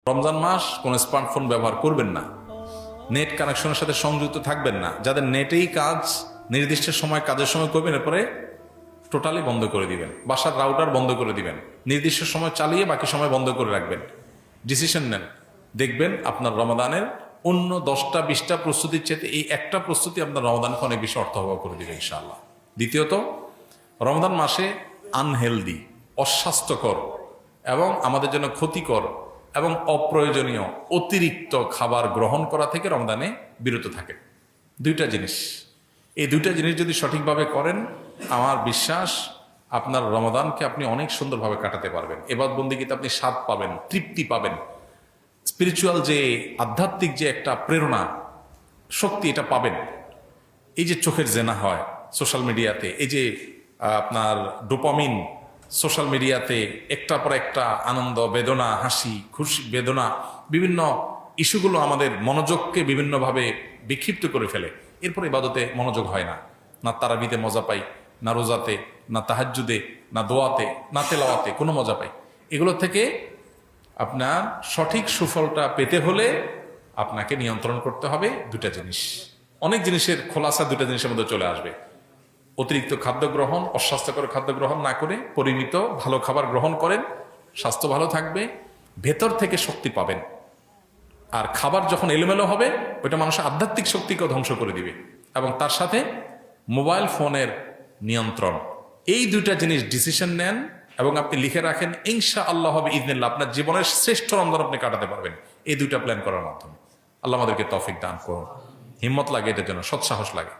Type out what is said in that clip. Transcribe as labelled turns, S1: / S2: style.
S1: রমজান মাস কোনো স্মার্টফোন ব্যবহার করবেন না, নেট কানেকশনের সাথে সংযুক্ত থাকবেন না। যাদের নেটেই কাজ, নির্দিষ্ট সময় কাজের সময় করবেন, এরপরে টোটালি বন্ধ করে দিবেন। বাসার রাউটার বন্ধ করে দিবেন, নির্দিষ্ট সময় চালিয়ে বাকি সময় বন্ধ করে রাখবেন। ডিসিশন নেন, দেখবেন আপনার রমাদানের অন্য 10টা 20টা প্রস্তুতির চেয়ে এই একটা প্রস্তুতি আপনার রমাদানকে অনেক বেশি অর্থবহ করে দিবে ইনশাআল্লাহ। দ্বিতীয়ত, রমাদান মাসে আনহেলদি, অস্বাস্থ্যকর এবং আমাদের জন্য ক্ষতিকর এবং অপ্রয়োজনীয় অতিরিক্ত খাবার গ্রহণ করা থেকে রমজানে বিরত থাকে। দুইটা জিনিস, এই দুইটা জিনিস যদি সঠিকভাবে করেন, আমার বিশ্বাস আপনার রমাদানকে আপনি অনেক সুন্দরভাবে কাটাতে পারবেন। এবাদত বন্দেগীতে আপনি স্বাদ পাবেন, তৃপ্তি পাবেন, স্পিরিচুয়াল যে আধ্যাত্মিক যে একটা প্রেরণা, শক্তি, এটা পাবেন। এই যে চোখের জেনা হয় সোশ্যাল মিডিয়াতে, এই যে আপনার ডোপামিন সোশ্যাল মিডিয়াতে একটার পর একটা আনন্দ, বেদনা, হাসি, খুশি, বেদনা, বিভিন্ন ইস্যুগুলো আমাদের মনোযোগকে বিভিন্নভাবে বিক্ষিপ্ত করে ফেলে। এরপর ইবাদতে মনোযোগ হয় না, না তারাবিতে মজা পাই, না রোজাতে, না তাহাজ্জুদে, না দোয়াতে, না তেলাওয়াতে কোনো মজা পাই। এগুলো থেকে আপনার সঠিক সুফলটা পেতে হলে আপনাকে নিয়ন্ত্রণ করতে হবে দুটা জিনিস। অনেক জিনিসের খোলাসা দুটা জিনিসের মধ্যে চলে আসবে। অতিরিক্ত খাদ্য গ্রহণ, অস্বাস্থ্যকর খাদ্য গ্রহণ না করে পরিমিত ভালো খাবার গ্রহণ করেন, স্বাস্থ্য ভালো থাকবে, ভেতর থেকে শক্তি পাবেন। আর খাবার যখন এলোমেলো হবে, ওইটা মানুষের আধ্যাত্মিক শক্তিকেও ধ্বংস করে দিবে। এবং তার সাথে মোবাইল ফোনের নিয়ন্ত্রণ, এই দুইটা জিনিস ডিসিশন নেন এবং আপনি লিখে রাখেন, ইনশাআল্লাহ হবে ইজনিল্লাহ আপনার জীবনের শ্রেষ্ঠ রমজান আপনি কাটাতে পারবেন এই দুইটা প্ল্যান করার মাধ্যমে। আল্লাহ আমাদেরকে তৌফিক দান করুন, হিম্মত লাগে এটার জন্য, সৎসাহস লাগে।